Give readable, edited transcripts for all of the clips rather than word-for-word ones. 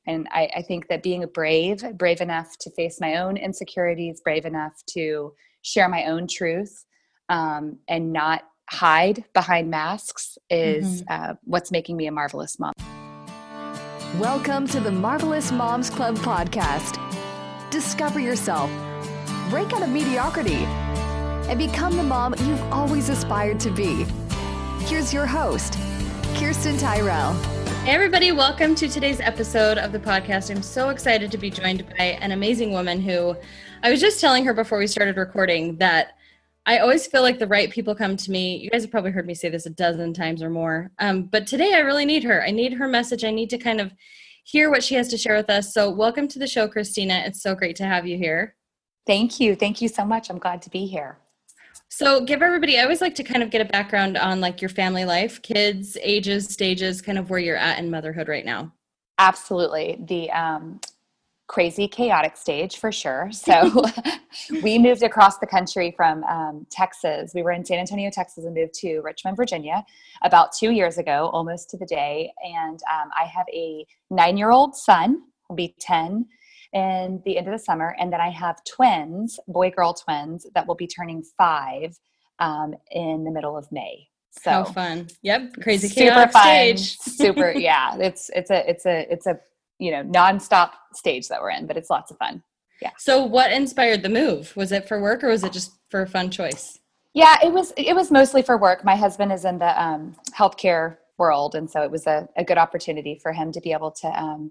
And I think that being brave enough to face my own insecurities, brave enough to share my own truth, and not hide behind masks is what's making me a marvelous mom. Welcome to the Marvelous Moms Club podcast. Discover yourself, break out of mediocrity, and become the mom you've always aspired to be. Here's your host, Kirsten Tyrell. Hey everybody, welcome to today's episode of the podcast. I'm so excited to be joined by an amazing woman who, I was just telling her before we started recording that I always feel like the right people come to me. You guys have probably heard me say this a dozen times or more, but today I really need her. I need her message. I need to kind of hear what she has to share with us. So welcome to the show, Christina. It's so great to have you here. Thank you. Thank you so much. I'm glad to be here. So give everybody, I always like to kind of get a background on like your family life, kids, ages, stages, kind of where you're at in motherhood right now. Absolutely. The crazy, chaotic stage for sure. So we moved across the country from Texas. We were in San Antonio, Texas, and moved to Richmond, Virginia about 2 years ago, almost to the day. And I have a 9-year-old son, will be 10 in the end of the summer. And then I have twins, boy-girl twins, that will be turning 5 in the middle of May. So how fun. Yep. Crazy, super chaotic fun, stage. Super. Yeah. It's a nonstop stage that we're in, but it's lots of fun. Yeah. So what inspired the move? Was it for work or was it just for a fun choice? Yeah, it was mostly for work. My husband is in the healthcare world. And so it was a good opportunity for him to be able to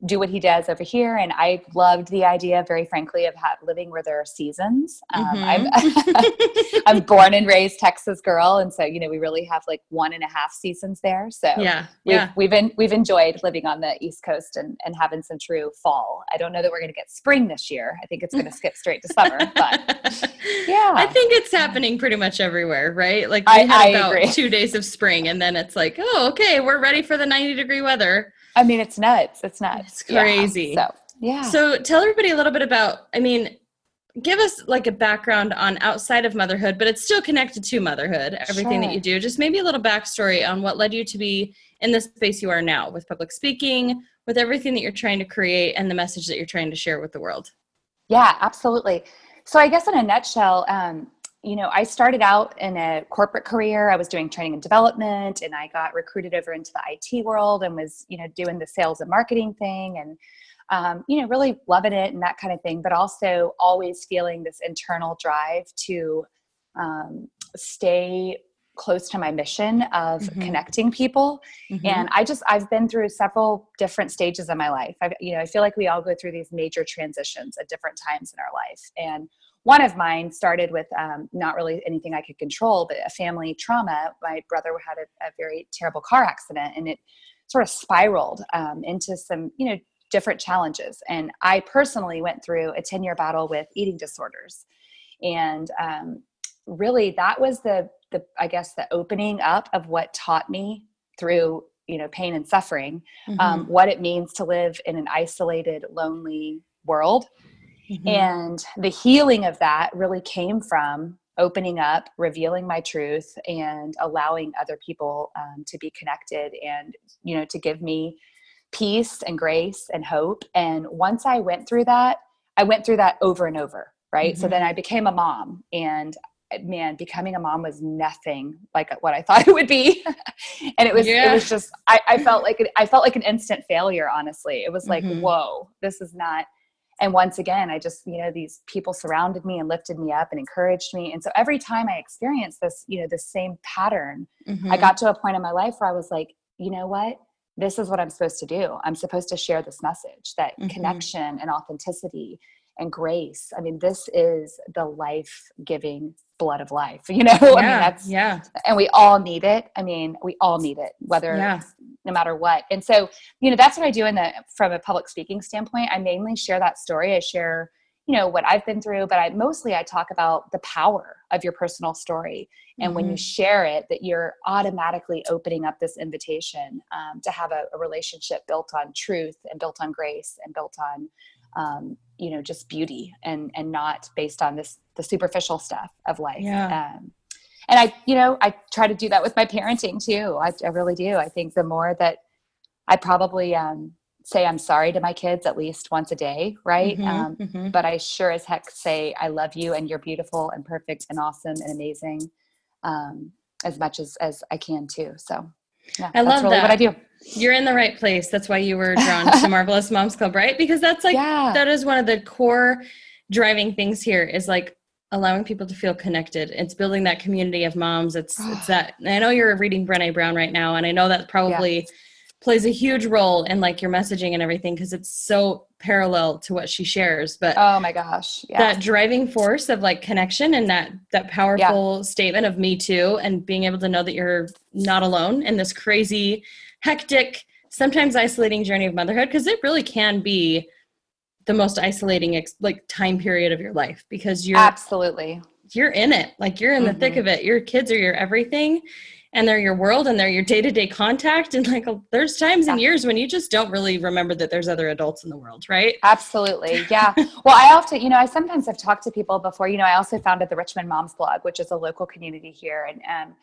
do what he does over here. And I loved the idea, very frankly, of living where there are seasons. I'm born and raised Texas girl. And so, we really have like 1.5 seasons there. So we've enjoyed living on the East Coast and having some true fall. I don't know that we're going to get spring this year. I think it's going to skip straight to summer, but yeah. I think it's happening pretty much everywhere, right? Like we had about agree. 2 days of spring and then it's like, oh, okay, we're ready for the 90-degree weather. I mean, it's nuts. It's nuts. It's crazy. Yeah. So tell everybody a little bit about, give us like a background on outside of motherhood, but it's still connected to motherhood, everything that you do. Just maybe a little backstory on what led you to be in the space you are now with public speaking, with everything that you're trying to create and the message that you're trying to share with the world. Yeah, absolutely. So I guess in a nutshell, I started out in a corporate career. I was doing training and development, and I got recruited over into the IT world and was, doing the sales and marketing thing and, really loving it and that kind of thing, but also always feeling this internal drive to stay close to my mission of connecting people. And I've been through several different stages of my life. I feel like we all go through these major transitions at different times in our life. And one of mine started with not really anything I could control, but a family trauma. My brother had a very terrible car accident, and it sort of spiraled into some, different challenges. And I personally went through a 10-year battle with eating disorders. And really that was the opening up of what taught me through, pain and suffering, what it means to live in an isolated, lonely world. And the healing of that really came from opening up, revealing my truth, and allowing other people to be connected and, to give me peace and grace and hope. And once I went through that over and over, right? So then I became a mom, and man, becoming a mom was nothing like what I thought it would be. And it was just, I felt like an instant failure, honestly. It was like, whoa, this is not. And once again, I just, these people surrounded me and lifted me up and encouraged me. And so every time I experienced this, this same pattern, I got to a point in my life where I was like, you know what? This is what I'm supposed to do. I'm supposed to share this message, that connection and authenticity and grace. I mean, this is the life-giving blood of life, and we all need it. We all need it, no matter what. And so, that's what I do from a public speaking standpoint. I mainly share that story. I share, what I've been through, but I talk about the power of your personal story. And when you share it, that you're automatically opening up this invitation to have a relationship built on truth and built on grace and built on, just beauty and not based on the superficial stuff of life. Yeah. And I try to do that with my parenting too. I really do. I think the more that I probably say I'm sorry to my kids at least once a day, right? But I sure as heck say I love you and you're beautiful and perfect and awesome and amazing, as much as I can too. So yeah, I that's love really what I do. You're in the right place. That's why you were drawn to Marvelous Moms Club, right? Because that's like, that is one of the core driving things here, is like allowing people to feel connected. It's building that community of moms. It's that, I know you're reading Brené Brown right now, and I know that probably plays a huge role in like your messaging and everything, because it's so parallel to what she shares. But oh my gosh, that driving force of like connection, and that powerful statement of me too, and being able to know that you're not alone in this crazy, hectic, sometimes isolating journey of motherhood, because it really can be the most isolating like time period of your life, because you're in it, like you're in the thick of it. Your kids are your everything, and they're your world, and they're your day-to-day contact. And like, there's times and years when you just don't really remember that there's other adults in the world, right? Absolutely. Yeah. Well, I often, I sometimes have talked to people before, I also founded the Richmond Moms blog, which is a local community here. And,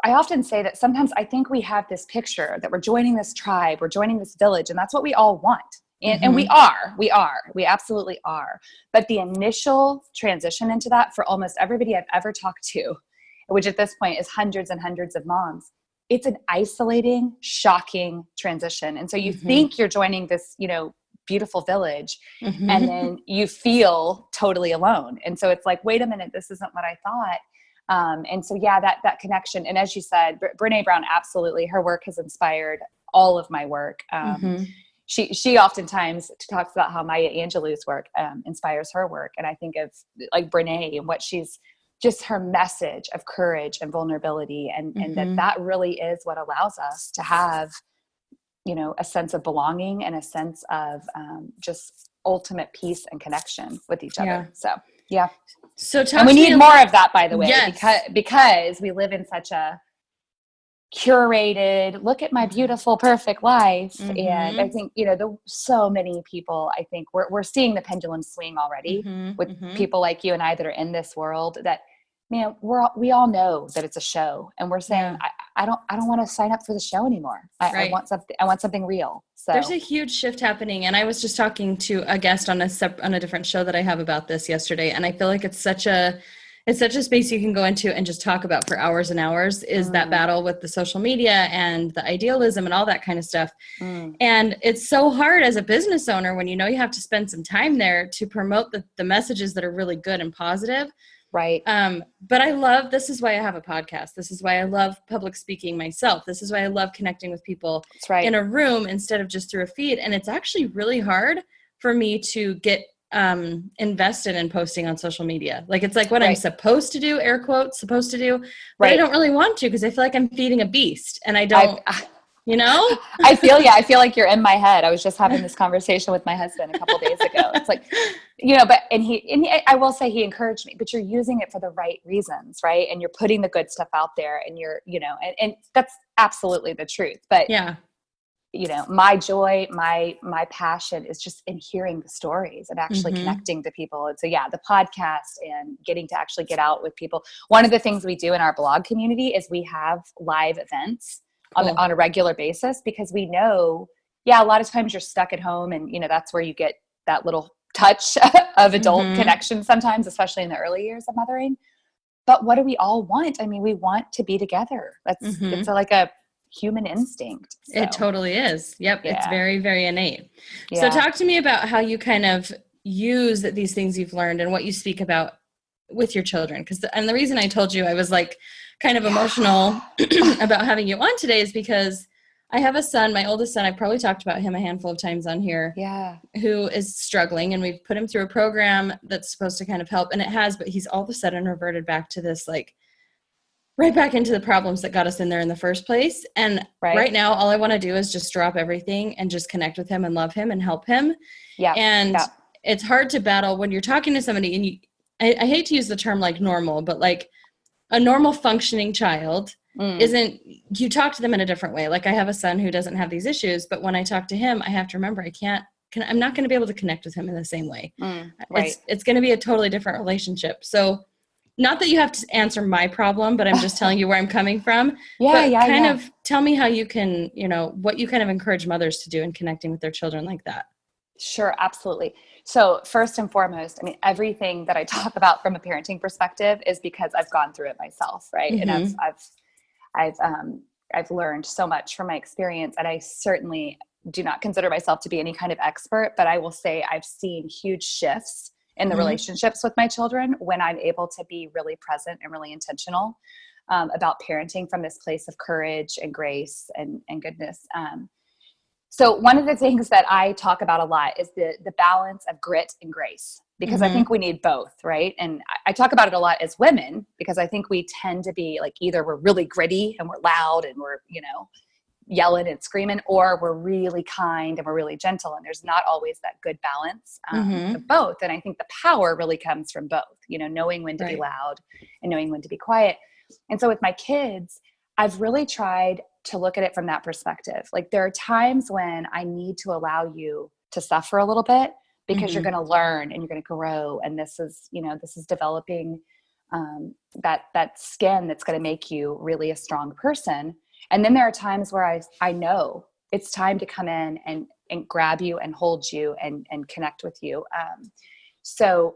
I often say that sometimes I think we have this picture that we're joining this tribe, we're joining this village, and that's what we all want. And we absolutely are. But the initial transition into that for almost everybody I've ever talked to, which at this point is hundreds and hundreds of moms, it's an isolating, shocking transition. And so you think you're joining this, beautiful village, and then you feel totally alone. And so it's like, wait a minute, this isn't what I thought. And so, that connection. And as you said, Brené Brown, absolutely, her work has inspired all of my work. She oftentimes talks about how Maya Angelou's work inspires her work. And I think of like Brené and what she's, just her message of courage and vulnerability, and that really is what allows us to have, a sense of belonging and a sense of just ultimate peace and connection with each other. So, yeah. So and we need more of that, by the way, because we live in such a curated, look at my beautiful, perfect life. And I think, so many people, I think we're seeing the pendulum swing already with people like you and I that are in this world that, man, we all know that it's a show, and we're saying, I don't want to sign up for the show anymore. I want something real. So there's a huge shift happening. And I was just talking to a guest on a different show that I have about this yesterday. And I feel like it's such a space you can go into and just talk about for hours and hours, is that battle with the social media and the idealism and all that kind of stuff. And it's so hard as a business owner when you have to spend some time there to promote the messages that are really good and positive. Right. But this is why I have a podcast. This is why I love public speaking myself. This is why I love connecting with people in a room instead of just through a feed. And it's actually really hard for me to get invested in posting on social media. Like, it's like what I'm supposed to do, air quotes, supposed to do, but I don't really want to, because I feel like I'm feeding a beast, and I don't, I feel like you're in my head. I was just having this conversation with my husband a couple of days ago. It's like, I will say he encouraged me, but you're using it for the right reasons, right? And you're putting the good stuff out there, and you're, and that's absolutely the truth. But my joy, my passion is just in hearing the stories and actually connecting to people. And so, the podcast and getting to actually get out with people. One of the things we do in our blog community is we have live events on a regular basis, because we know, a lot of times you're stuck at home, and, that's where you get that little touch of adult connection sometimes, especially in the early years of mothering. But what do we all want? I mean, we want to be together. It's like a human instinct. So. It totally is. Yep. Yeah. It's very, very innate. Yeah. So talk to me about how you kind of use these things you've learned and what you speak about with your children. And the reason I told you I was like kind of emotional about having you on today is because I have a son, my oldest son, I've probably talked about him a handful of times on here, who is struggling, and we've put him through a program that's supposed to kind of help, and it has, but he's all of a sudden reverted back to this, like, right back into the problems that got us in there in the first place. And right now, all I want to do is just drop everything and just connect with him and love him and help him. Yeah. And it's hard to battle when you're talking to somebody, and I hate to use the term like normal, but like a normal functioning child isn't, you talk to them in a different way. Like, I have a son who doesn't have these issues, but when I talk to him, I have to remember I'm not going to be able to connect with him in the same way. It's going to be a totally different relationship. So not that you have to answer my problem, but I'm just telling you where I'm coming from. Yeah. Of tell me how you can, what you kind of encourage mothers to do in connecting with their children like that. Sure, absolutely. So first and foremost, I mean, everything that I talk about from a parenting perspective is because I've gone through it myself, right? Mm-hmm. And I've learned so much from my experience, and I certainly do not consider myself to be any kind of expert, but I will say I've seen huge shifts in the relationships with my children when I'm able to be really present and really intentional about parenting from this place of courage and grace and goodness. So one of the things that I talk about a lot is the balance of grit and grace, because I think we need both, right? And I talk about it a lot as women, because I think we tend to be like, either we're really gritty and we're loud and we're, yelling and screaming, or we're really kind and we're really gentle. And there's not always that good balance of both. And I think the power really comes from both, knowing when to be loud and knowing when to be quiet. And so with my kids, I've really tried to look at it from that perspective. Like, there are times when I need to allow you to suffer a little bit, because you're going to learn and you're going to grow. And this is developing that skin that's going to make you really a strong person. And then there are times where I know it's time to come in and grab you and hold you and connect with you. So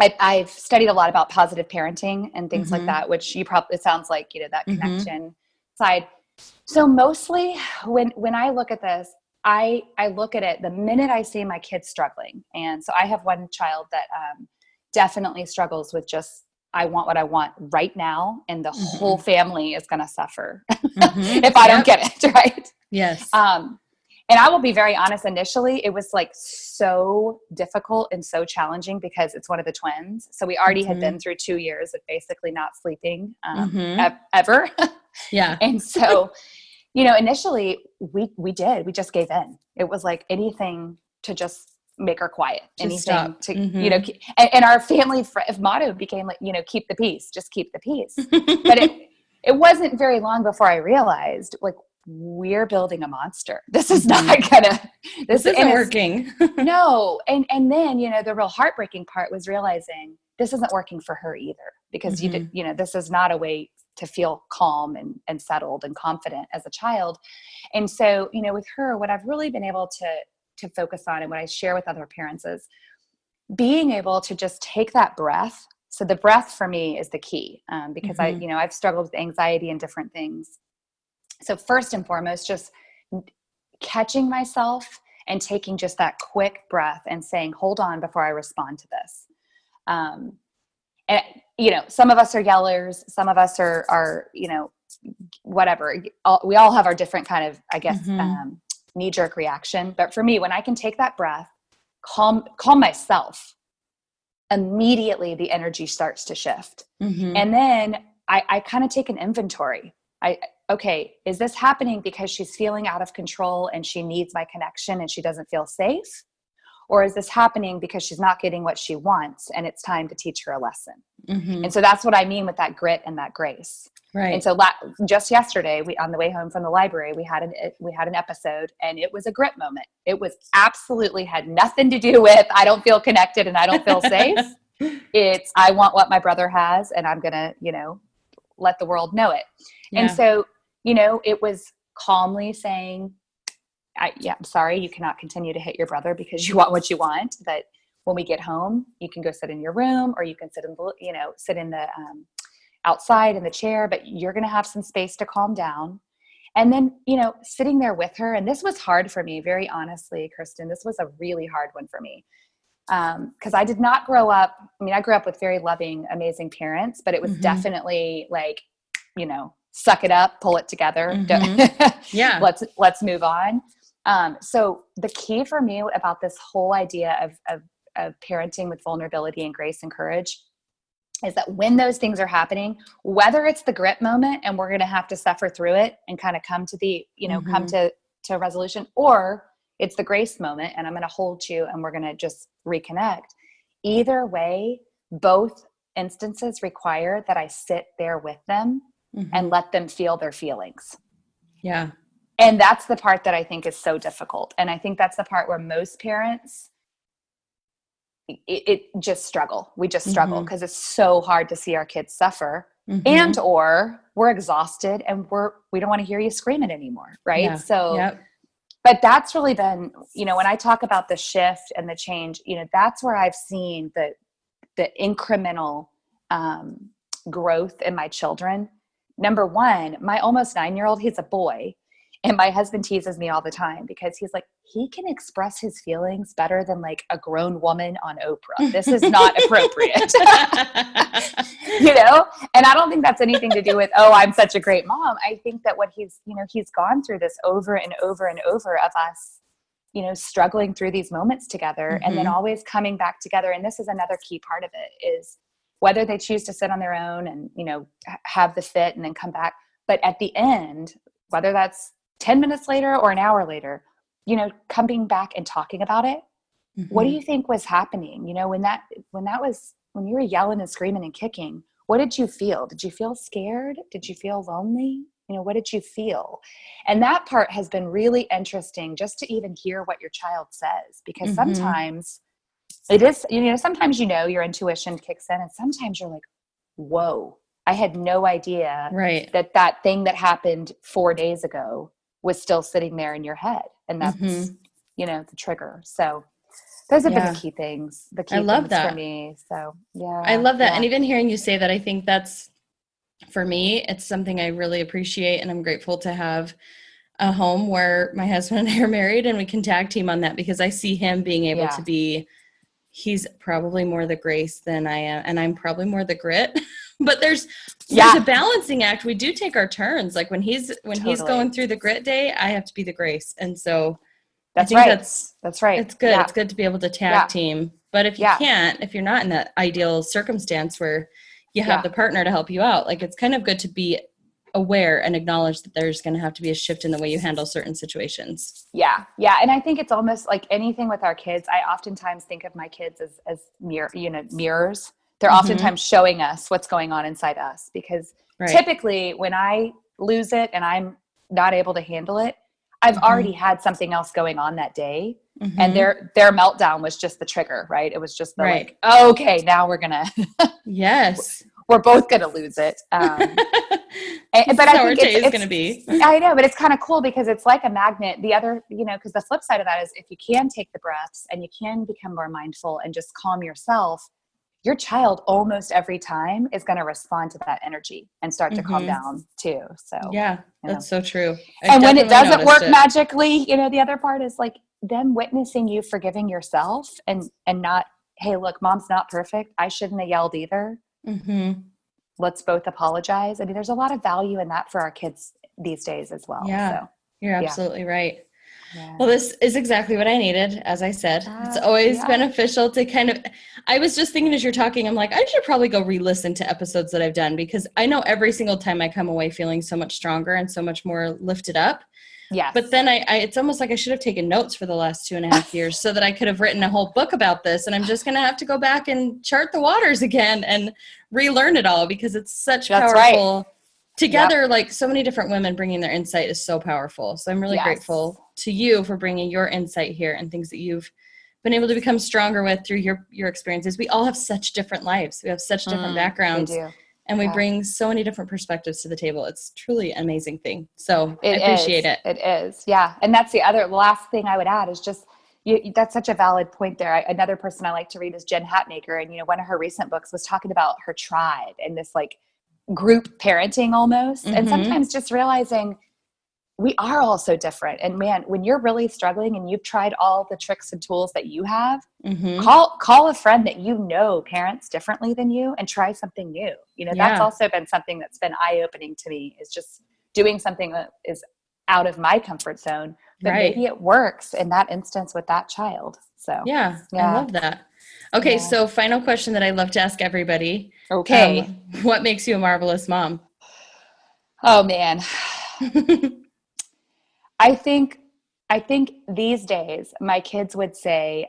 I've studied a lot about positive parenting and things like that, which it sounds like, that connection side. So mostly when I look at this, I look at it the minute I see my kids struggling. And so I have one child that definitely struggles with just, I want what I want right now, and the whole family is going to suffer if I don't get it, right? Yes. And I will be very honest, initially, it was like so difficult and so challenging because it's one of the twins. So we already had been through 2 years of basically not sleeping ever. Yeah. And so, initially we just gave in. It was like anything to just make her quiet, anything to, and our family motto became like, keep the peace, just keep the peace. But it wasn't very long before I realized, like, we're building a monster. This is not this isn't working. No. And then, the real heartbreaking part was realizing this isn't working for her either, because this is not a way to feel calm and settled and confident as a child. And so, with her, what I've really been able to focus on, and what I share with other parents, is being able to just take that breath. So the breath for me is the key, because I've struggled with anxiety and different things. So first and foremost, just catching myself and taking just that quick breath and saying, hold on before I respond to this. And some of us are yellers, some of us are whatever. We all have our different kind of, I guess, knee-jerk reaction. But for me, when I can take that breath, calm myself, immediately the energy starts to shift. And then I kind of take an inventory. Okay, is this happening because she's feeling out of control and she needs my connection and she doesn't feel safe? Or is this happening because she's not getting what she wants and it's time to teach her a lesson? And so that's what I mean with that grit and that grace. Right. And so just yesterday, on the way home from the library, we had an episode, and it was a grit moment. It was absolutely had nothing to do with, I don't feel connected and I don't feel safe. It's, I want what my brother has, and I'm going to, let the world know it. Yeah. And so, it was calmly saying, I'm sorry, you cannot continue to hit your brother because you want what you want. But when we get home, you can go sit in your room, or you can sit in the outside in the chair, but you're going to have some space to calm down. And then, sitting there with her. And this was hard for me, very honestly, Kristen, this was a really hard one for me. Cause I did not grow up. I mean, I grew up with very loving, amazing parents, but it was definitely like, suck it up, pull it together. Yeah. Let's move on. So the key for me about this whole idea of parenting with vulnerability and grace and courage is that when those things are happening, whether it's the grit moment and we're going to have to suffer through it and kind of come to the, come to a resolution, or it's the grace moment and I'm going to hold you and we're going to just reconnect. Either way, both instances require that I sit there with them and let them feel their feelings. Yeah. And that's the part that I think is so difficult. And I think that's the part where most parents it just struggle. We just struggle because it's so hard to see our kids suffer and, or we're exhausted and we don't want to hear you screaming anymore. Right. Yeah. So, Yep. but that's really been, when I talk about the shift and the change, that's where I've seen the incremental growth in my children. Number one, my almost 9-year-old, he's a boy. And my husband teases me all the time because he's like, he can express his feelings better than like a grown woman on Oprah. This is not appropriate. And I don't think that's anything to do with, oh, I'm such a great mom. I think that what he's gone through this over and over and over of us, struggling through these moments together and then always coming back together. And this is another key part of it is whether they choose to sit on their own and, have the fit and then come back. But at the end, whether that's 10 minutes later or an hour later, coming back and talking about it. What do you think was happening? When you were yelling and screaming and kicking, what did you feel? Did you feel scared? Did you feel lonely? What did you feel? And that part has been really interesting just to even hear what your child says, because sometimes it is, sometimes, your intuition kicks in and sometimes you're like, whoa, I had no idea that thing that happened 4 days ago was still sitting there in your head. And that's, the trigger. So those have been the key things, I love that for me. So yeah. I love that. Yeah. And even hearing you say that, I think that's, for me, it's something I really appreciate. And I'm grateful to have a home where my husband and I are married and we can tag team on that, because I see him being able to be, he's probably more the grace than I am. And I'm probably more the grit, but there's a balancing act. We do take our turns. Like when he's going through the grit day, I have to be the grace. And so that's right. That's right. It's good. Yeah. It's good to be able to tag team, but if you can't, if you're not in that ideal circumstance where you have the partner to help you out, like it's kind of good to be aware and acknowledge that there's going to have to be a shift in the way you handle certain situations. Yeah. Yeah. And I think it's almost like anything with our kids. I oftentimes think of my kids as mirrors. They're oftentimes showing us what's going on inside us, because typically when I lose it and I'm not able to handle it, I've already had something else going on that day. And their meltdown was just the trigger, right? It was just the like, oh, okay, now we're going to, we're both going to lose it. But I think it's going to be. I know, but it's kind of cool because it's like a magnet. The other, because the flip side of that is if you can take the breaths and you can become more mindful and just calm yourself, your child almost every time is going to respond to that energy and start to calm down too. So that's so true. And when it doesn't work magically, the other part is like them witnessing you forgiving yourself and not, hey, look, mom's not perfect. I shouldn't have yelled either. Let's both apologize. I mean, there's a lot of value in that for our kids these days as well. Yeah, so, you're absolutely right. Yeah. Well, this is exactly what I needed. As I said, it's always beneficial to kind of, I was just thinking as you're talking, I'm like, I should probably go re-listen to episodes that I've done, because I know every single time I come away feeling so much stronger and so much more lifted up. Yeah. But then it's almost like I should have taken notes for the last 2.5 years so that I could have written a whole book about this. And I'm just going to have to go back and chart the waters again and relearn it all, because it's such powerful together. Like so many different women bringing their insight is so powerful. So I'm really grateful to you for bringing your insight here and things that you've been able to become stronger with through your experiences. We all have such different lives. We have such different backgrounds. We do. And we bring so many different perspectives to the table. It's truly an amazing thing. So I appreciate it. It is. Yeah. And that's the last thing I would add is just, that's such a valid point there. Another person I like to read is Jen Hatmaker. And, one of her recent books was talking about her tribe and this like group parenting almost. And sometimes just realizing we are all so different. And man, when you're really struggling and you've tried all the tricks and tools that you have, call a friend that parents differently than you and try something new. That's also been something that's been eye-opening to me, is just doing something that is out of my comfort zone, but maybe it works in that instance with that child. So I love that. Okay. So final question that I love to ask everybody. Okay. What makes you a marvelous mom? Oh man. I think these days my kids would say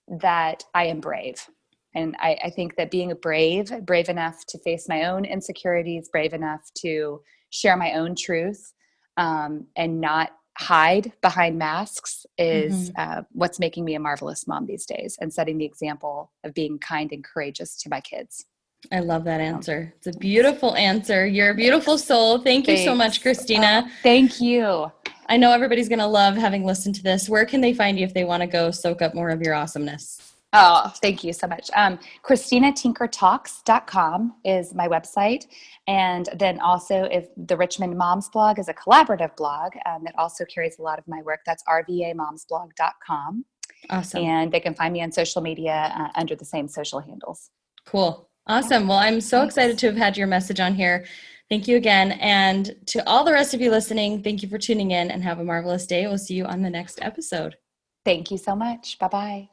that I am brave. And I think that being brave enough to face my own insecurities, brave enough to share my own truth, and not hide behind masks is Mm-hmm. what's making me a marvelous mom these days, and setting the example of being kind and courageous to my kids. I love that answer. It's a beautiful answer. You're a beautiful soul. Thank you so much, Thanks. Christina. Thank you. I know everybody's going to love having listened to this. Where can they find you if they want to go soak up more of your awesomeness? Oh, thank you so much. ChristinaTinkerTalks.com is my website. And then also, if the Richmond Moms blog is a collaborative blog that also carries a lot of my work, that's rvamomsblog.com. Awesome. And they can find me on social media under the same social handles. Cool. Awesome. Well, I'm so excited to have had your message on here. Thank you again. And to all the rest of you listening, thank you for tuning in, and have a marvelous day. We'll see you on the next episode. Thank you so much. Bye-bye.